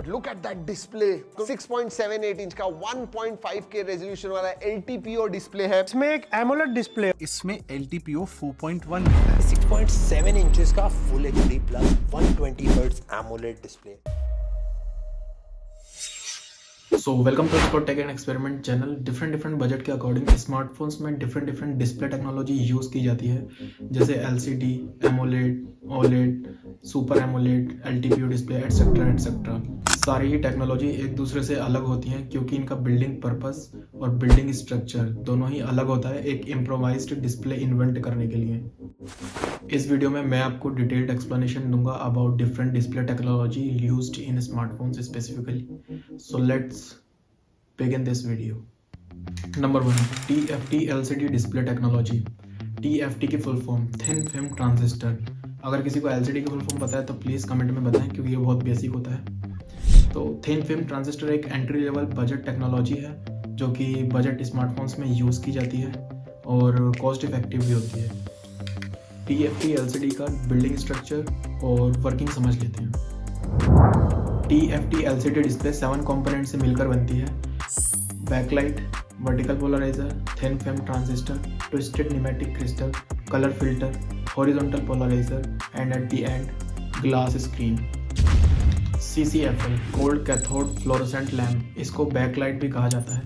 Look at that display. 6.78 inch का 1.5K resolution वाला LTPO display है। इसमें एक एमोलेड डिस्प्ले, इसमें LTPO 4.1 मिलता है। 6.7 इंचेस का full HD plus 120 hertz AMOLED display. So welcome to explore tech and experiment channel. Different budget के अकॉर्डिंग स्मार्टफोन्स में डिफरेंट डिस्प्ले टेक्नोलॉजी यूज़ की जाती है, जैसे LCD, AMOLED, OLED, super AMOLED, LTPO display etcetera. सारी ही technology एक दूसरे से अलग होती हैं क्योंकि इनका बिल्डिंग पर्पस और बिल्डिंग स्ट्रक्चर दोनों ही अलग होता है एक इम्प्रोवाइज्ड डिस्प्ले इन्वेंट करने के लिए। इस वीडियो में मैं आपको डिटेल्ड एक्सप्लेनेशन दूंगा about different display technology used in smartphones specifically. So let's begin this video. Number 1, TFT LCD display technology. TFT की full form thin film transistor. अगर किसी को LCD की फुल फॉर्म पता है तो प्लीज़ कमेंट में बताएं क्योंकि ये बहुत बेसिक होता है। तो थिन फिल्म ट्रांजिस्टर एक एंट्री लेवल बजट टेक्नोलॉजी है जो कि बजट स्मार्टफोन्स में यूज़ की जाती है और कॉस्ट इफेक्टिव भी होती है। TFT LCD का बिल्डिंग स्ट्रक्चर और वर्किंग समझ लेते हैं। TFT LCD डिस्प्ले 7 कंपोनेंट से मिलकर बनती है। Backlight, vertical polarizer, thin film transistor, twisted nematic crystal, colour filter, horizontal polarizer and at the end glass screen. CCFL cold cathode fluorescent lamp, इसको backlight भी कहा जाता है।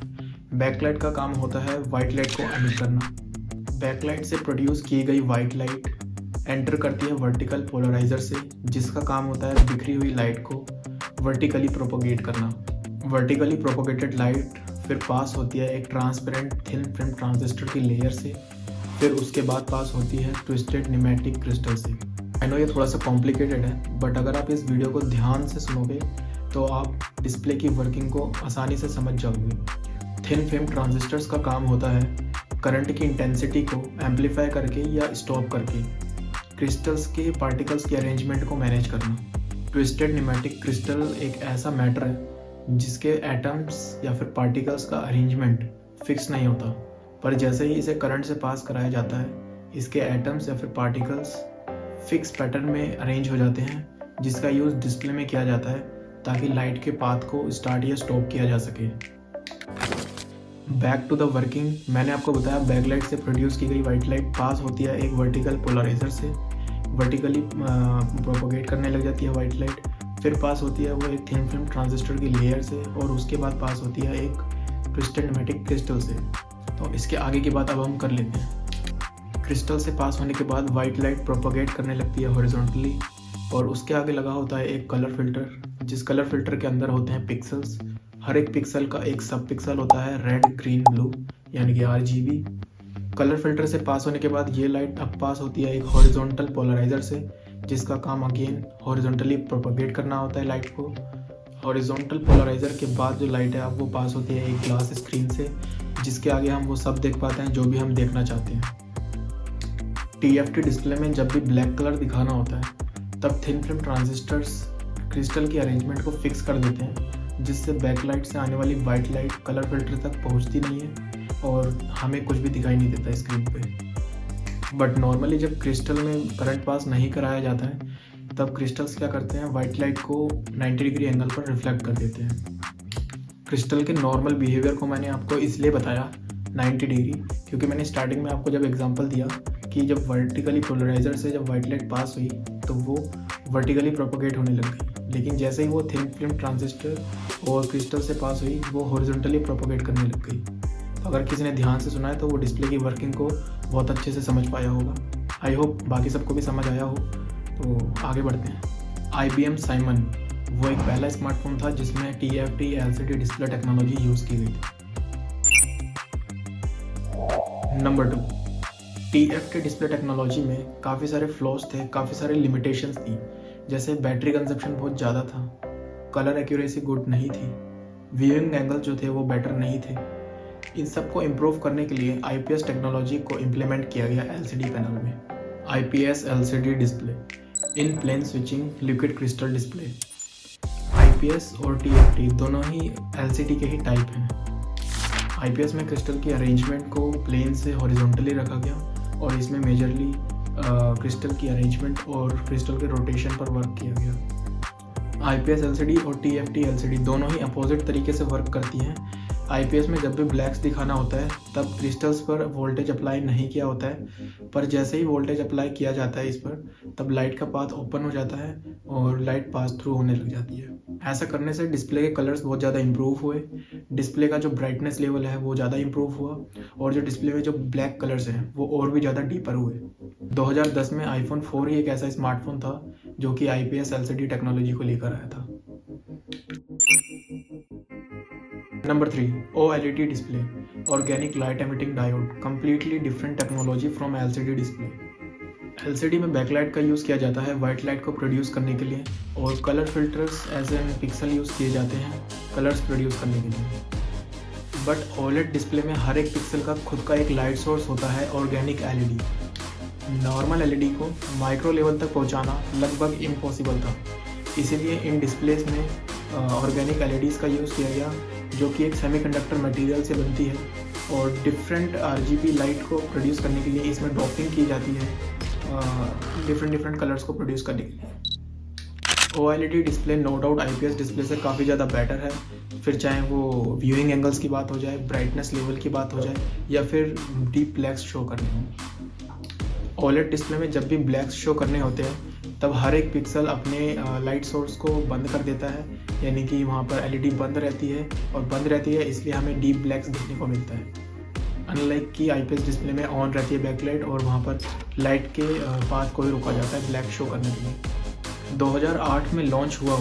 बैकलाइट का काम होता है वाइट लाइट को एमिट करना। बैकलाइट से प्रोड्यूस की गई वाइट लाइट एंटर करती है वर्टिकल पोलराइजर से, जिसका काम होता है बिखरी हुई लाइट को वर्टिकली प्रोपोगेट करना। वर्टिकली प्रोपोगेटेड लाइट फिर पास होती है एक ट्रांसपेरेंट थिन फिल्म ट्रांजिस्टर की लेयर से, फिर उसके बाद पास होती है ट्विस्टेड न्यूमेटिक क्रिस्टल से। आई नो ये थोड़ा सा कॉम्प्लिकेटेड है, बट अगर आप इस वीडियो को ध्यान से सुनोगे तो आप डिस्प्ले की वर्किंग को आसानी से समझ जाओगे। थिन फिल्म ट्रांजिस्टर्स का काम होता है करंट की इंटेंसिटी को एम्पलीफाई करके या स्टॉप करके क्रिस्टल्स के पार्टिकल्स की अरेंजमेंट को मैनेज करना। ट्विस्टेड न्यूमेटिक क्रिस्टल एक ऐसा मैटर है जिसके एटम्स या फिर पार्टिकल्स का अरेंजमेंट फिक्स नहीं होता, पर जैसे ही इसे करंट से पास कराया जाता है इसके एटम्स या फिर पार्टिकल्स फिक्स पैटर्न में अरेंज हो जाते हैं, जिसका यूज़ डिस्प्ले में किया जाता है ताकि लाइट के पाथ को स्टार्ट या स्टॉप किया जा सके। Back to the working. मैंने आपको बताया बैकलाइट से प्रोड्यूस की गई वाइट लाइट पास होती है एक वर्टिकल पोलराइजर से, वर्टिकली प्रोपोगेट करने लग जाती है वाइट लाइट, फिर पास होती है वो एक थिन फिल्म ट्रांजिस्टर की लेयर से और उसके बाद पास होती है एक ट्विस्टेड न्यूमेटिक क्रिस्टल से। तो इसके आगे की बात अब हम कर लेते हैं। क्रिस्टल से पास होने के बाद वाइट लाइट प्रोपोगेट करने लगती है हॉरिजॉन्टली और उसके आगे लगा होता है एक कलर फिल्टर, जिस कलर फिल्टर के अंदर होते हैं पिक्सल्स। हर एक पिक्सल का एक सब पिक्सल होता है रेड, ग्रीन, ब्लू यानी कि RGB। कलर फिल्टर से पास होने के बाद ये लाइट अब पास होती है एक हॉरिजॉन्टल पोलराइजर से, जिसका काम अगेन हॉरिजॉन्टली प्रोपोगेट करना होता है लाइट को। हॉरिजॉन्टल पोलराइजर के बाद जो लाइट है अब वो पास होती है एक ग्लास स्क्रीन से, जिसके आगे हम वो सब देख पाते हैं जो भी हम देखना चाहते हैं। TFT डिस्प्ले में जब भी ब्लैक कलर दिखाना होता है तब थिन फिल्म ट्रांजिस्टर्स क्रिस्टल की अरेंजमेंट को फिक्स कर देते हैं, जिससे बैकलाइट से आने वाली वाइट लाइट कलर फिल्टर तक पहुंचती नहीं है और हमें कुछ भी दिखाई नहीं देता स्क्रीन पे। बट नॉर्मली जब क्रिस्टल में करंट पास नहीं कराया जाता है तब क्रिस्टल्स क्या करते हैं, वाइट लाइट को 90 डिग्री एंगल पर रिफ्लेक्ट कर देते हैं। क्रिस्टल के नॉर्मल बिहेवियर को मैंने आपको इसलिए बताया 90 डिग्री क्योंकि मैंने स्टार्टिंग में आपको जब एग्जांपल दिया कि जब वर्टिकली पोलराइजर से जब वाइट लाइट पास हुई तो वो वर्टिकली प्रोपोगेट होने लग गई, लेकिन जैसे ही वो थिन फिल्म ट्रांजिस्टर और क्रिस्टल से पास हुई वो हॉरिजॉन्टली प्रोपोगेट करने लग गई। तो अगर किसी ने ध्यान से सुना है तो वो डिस्प्ले की वर्किंग को बहुत अच्छे से समझ पाया होगा। आई होप बाकी सबको भी समझ आया हो। तो आगे बढ़ते हैं। IBM साइमन वो एक पहला स्मार्टफोन था जिसमें TFT LCD display technology use की गई थी। नंबर 2, TFT डिस्प्ले टेक्नोलॉजी में काफ़ी सारे फ्लॉज थे, काफ़ी सारे लिमिटेशंस थी, जैसे बैटरी कंजप्शन बहुत ज़्यादा था, कलर एक्यूरेसी गुड नहीं थी, व्यूइंग एंगल जो थे वो बेटर नहीं थे। इन सब को इम्प्रूव करने के लिए IPS टेक्नोलॉजी को इम्प्लीमेंट किया गया LCD पैनल में। IPS LCD display, in plane switching liquid crystal display. IPS और TFT दोनों ही LCD के ही टाइप हैं। IPS में क्रिस्टल की अरेंजमेंट को प्लेन से हॉरिजॉन्टली रखा गया और इसमें मेजरली क्रिस्टल की अरेंजमेंट और क्रिस्टल के रोटेशन पर वर्क किया गया। IPS LCD और TFT LCD दोनों ही अपोजिट तरीके से वर्क करती हैं। IPS में जब भी ब्लैक्स दिखाना होता है तब क्रिस्टल्स पर वोल्टेज अप्लाई नहीं किया होता है, पर जैसे ही वोल्टेज अप्लाई किया जाता है इस पर तब लाइट का पाथ ओपन हो जाता है और लाइट पास थ्रू होने लग जाती है। ऐसा करने से डिस्प्ले के कलर्स बहुत ज़्यादा इंप्रूव हुए, डिस्प्ले का जो ब्राइटनेस लेवल है वो ज़्यादा इंप्रूव हुआ और जो डिस्प्ले में जो ब्लैक कलर्स हैं वो और भी ज़्यादा डीपर हुए। 2010 में iPhone 4 ही एक ऐसा स्मार्टफोन था जो कि IPS LCD टेक्नोलॉजी को लेकर आया था। Number 3, OLED display, organic light emitting diode, completely different technology from LCD display. LCD में बैकलाइट का यूज़ किया जाता है वाइट लाइट को प्रोड्यूस करने के लिए और colour filters as an pixel use किए जाते हैं कलर्स प्रोड्यूस करने के लिए। बट OLED डिस्प्ले में हर एक पिक्सल का खुद का एक लाइट सोर्स होता है, ऑर्गेनिक LED। नॉर्मल LED को माइक्रो लेवल तक पहुंचाना लगभग इम्पॉसिबल था, इसीलिए इन डिस्प्लेस में ऑर्गेनिक LEDs का यूज़ किया गया जो कि एक सेमीकंडक्टर मटेरियल से बनती है और डिफरेंट RGB लाइट को प्रोड्यूस करने के लिए इसमें ड्रॉपिंग की जाती है डिफरेंट कलर्स को प्रोड्यूस करने के लिए। OLED display no doubt IPS display से काफ़ी ज़्यादा बेटर है, फिर चाहे वो व्यूइंग एंगल्स की बात हो जाए, ब्राइटनेस लेवल की बात हो जाए या फिर डीप ब्लैक्स शो करने हो। OLED डिस्प्ले में जब भी ब्लैक्स शो करने होते हैं तब हर एक पिक्सल अपने लाइट सोर्स को बंद कर देता है, यानी कि वहाँ पर LED बंद रहती है और बंद रहती है इसलिए हमें डीप ब्लैक्स देखने को मिलता है। अनलाइक कि IPS डिस्प्ले में ऑन रहती है बैकलाइट और वहाँ पर लाइट के पाथ को ही रोका जाता है ब्लैक शो करने के लिए। 2008 में लॉन्च हुआ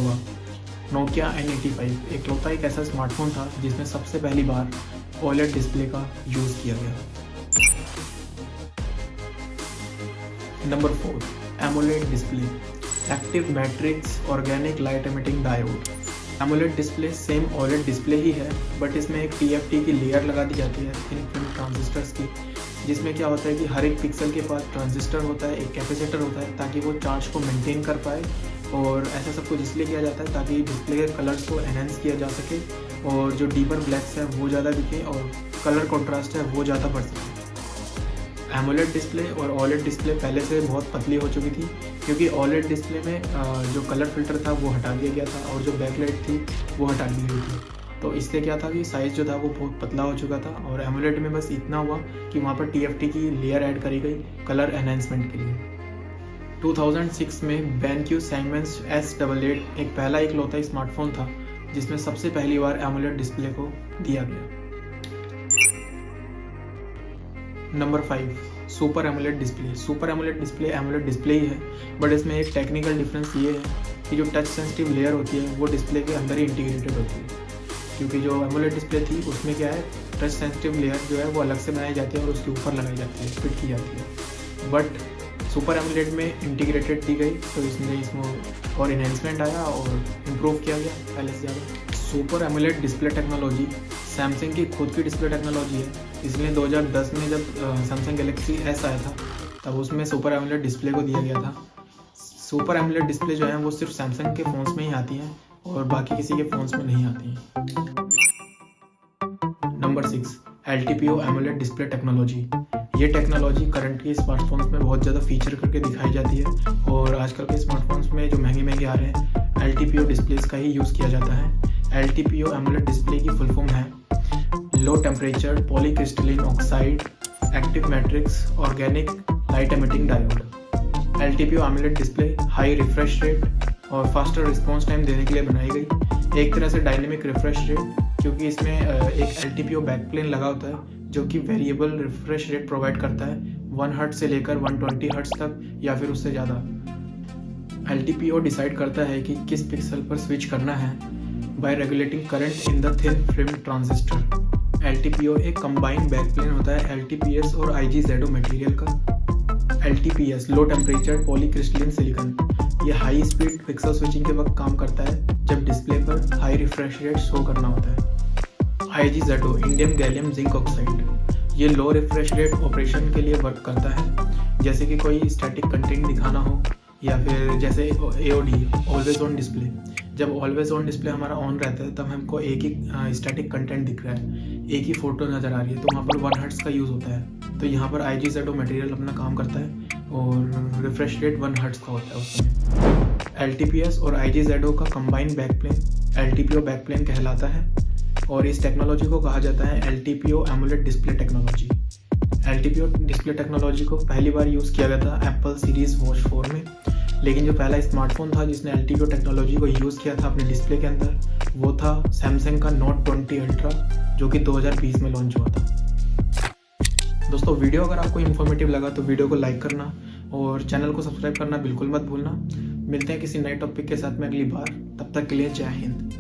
Nokia N85 एकलौता एक ऐसा स्मार्टफोन था जिसमें सबसे पहली बार OLED डिस्प्ले का यूज़ किया गया। Number 4, AMOLED display, active matrix organic light emitting diode. AMOLED display same OLED display ही है बट इसमें एक TFT की लेयर लगा दी जाती है थिन फिल्म ट्रांजिस्टर्स की, जिसमें क्या होता है कि हर एक पिक्सल के पास ट्रांजिस्टर होता है, एक कैपेसिटर होता है ताकि वो चार्ज को मेंटेन कर पाए। और ऐसा सब कुछ इसलिए किया जाता है ताकि डिस्प्ले के कलर्स को एनहेंस किया जा सके और जो डीपर ब्लैक्स है वो ज़्यादा दिखे और कलर कॉन्ट्रास्ट है वो ज़्यादा बढ़ सके। AMOLED डिस्प्ले और OLED डिस्प्ले पहले से बहुत पतली हो चुकी थी क्योंकि OLED डिस्प्ले में जो कलर फिल्टर था वो हटा दिया गया था और जो बैकलाइट थी वो हटा दी गई थी, तो इससे क्या था कि साइज़ जो था वो बहुत पतला हो चुका था। और AMOLED में बस इतना हुआ कि वहाँ पर TFT की लेयर ऐड करी गई कलर एनहेंसमेंट के लिए। 2006 में BenQ Siemens S88 एक पहला इकलौता स्मार्टफोन था जिसमें सबसे पहली बार AMOLED डिस्प्ले को दिया गया। Number 5, super AMOLED display. Super AMOLED display AMOLED display ही है बट इसमें एक टेक्निकल डिफरेंस ये है कि जो टच सेंसिटिव लेयर होती है वो डिस्प्ले के अंदर ही इंटीग्रेटेड होती है, क्योंकि जो AMOLED डिस्प्ले थी उसमें क्या है टच सेंसिटिव लेयर जो है वो अलग से बनाई जाती है और उसके ऊपर लगाई जाती है, फिट की जाती है। बट सुपर AMOLED में इंटीग्रेटेड दी गई तो इसमें और इन्हेंसमेंट आया और इम्प्रूव किया गया पहले से ज़्यादा। Super AMOLED display technology Samsung की खुद की डिस्प्ले टेक्नोलॉजी है, इसलिए 2010 में जब सैमसंग गैलेक्सी S आया था तब उसमें सुपर AMOLED डिस्प्ले को दिया गया था। सुपर AMOLEड डिस्प्ले जो है वो सिर्फ सैमसंग के फ़ोन्स में ही आती हैं और बाकी किसी के फ़ोन्स में नहीं आती हैं। Number 6, LTPO AMOLED display technology. ये टेक्नोलॉजी करंट के स्मार्टफोन्स में बहुत ज़्यादा फीचर करके दिखाई जाती है और आजकल के स्मार्टफोन्स में जो महंगे आ रहे हैं LTPO डिस्प्लेस का ही यूज़ किया जाता है। LTPO AMOLED डिस्प्ले की फुल फॉर्म है low temperature polycrystalline oxide active matrix organic light emitting diode. LTPO AMOLED display high refresh rate और फास्टर रिस्पॉन्स टाइम देने के लिए बनाई गई, एक तरह से डायनेमिक रिफ्रेश रेट, क्योंकि इसमें एक LTPO बैकप्लेन लगा होता है जो कि वेरिएबल रिफ्रेश रेट प्रोवाइड करता है 1 हर्ट्ज से लेकर 120 हर्ट्ज तक या फिर उससे ज़्यादा। LTPO डिसाइड करता है कि किस पिक्सल पर स्विच करना है bye regulating current in the thin film transistor. LTPO एक कंबाइंड बैकप्लेन होता है LTPS और IGZO मटेरियल का। LTPS लो टेम्परेचर पॉलीक्रिस्टलिन सिलिकॉन, ये हाई स्पीड पिक्सल स्विचिंग के वक्त काम करता है जब डिस्प्ले पर हाई रिफ्रेश रेट शो करना होता है। IGZO indium gallium zinc oxide, ये लो रिफ्रेश रेट ऑपरेशन के लिए वर्क करता है, जैसे कि कोई स्टैटिक कंटेंट दिखाना हो या फिर जैसे AOD ऑलवेज ऑन डिस्प्ले। जब ऑलवेज ऑन डिस्प्ले हमारा ऑन रहता है तब हमको एक ही स्टैटिक कंटेंट दिख रहा है, एक ही फोटो नज़र आ रही है, तो वहाँ पर 1 हर्ट्ज का यूज़ होता है। तो यहाँ पर IGZO मटेरियल अपना काम करता है और रिफ्रेश रेट 1 हर्ट्ज का होता है उस समय। LTPS और IGZO का कंबाइन बैकप्लेन LTPO बैकप्लेन कहलाता है और इस टेक्नोलॉजी को कहा जाता है LTPO AMOLED display technology. LTPO display technology को पहली बार यूज़ किया गया था एप्पल सीरीज़ वॉच 4 में, लेकिन जो पहला स्मार्टफोन था जिसने LTPO टेक्नोलॉजी को यूज़ किया था अपने डिस्प्ले के अंदर वो था सैमसंग का Note 20 अल्ट्रा जो कि 2020 में लॉन्च हुआ था। दोस्तों वीडियो अगर आपको इन्फॉर्मेटिव लगा तो वीडियो को लाइक करना और चैनल को सब्सक्राइब करना बिल्कुल मत भूलना। मिलते हैं किसी नए टॉपिक के साथ में अगली बार, तब तक के लिए जय हिंद।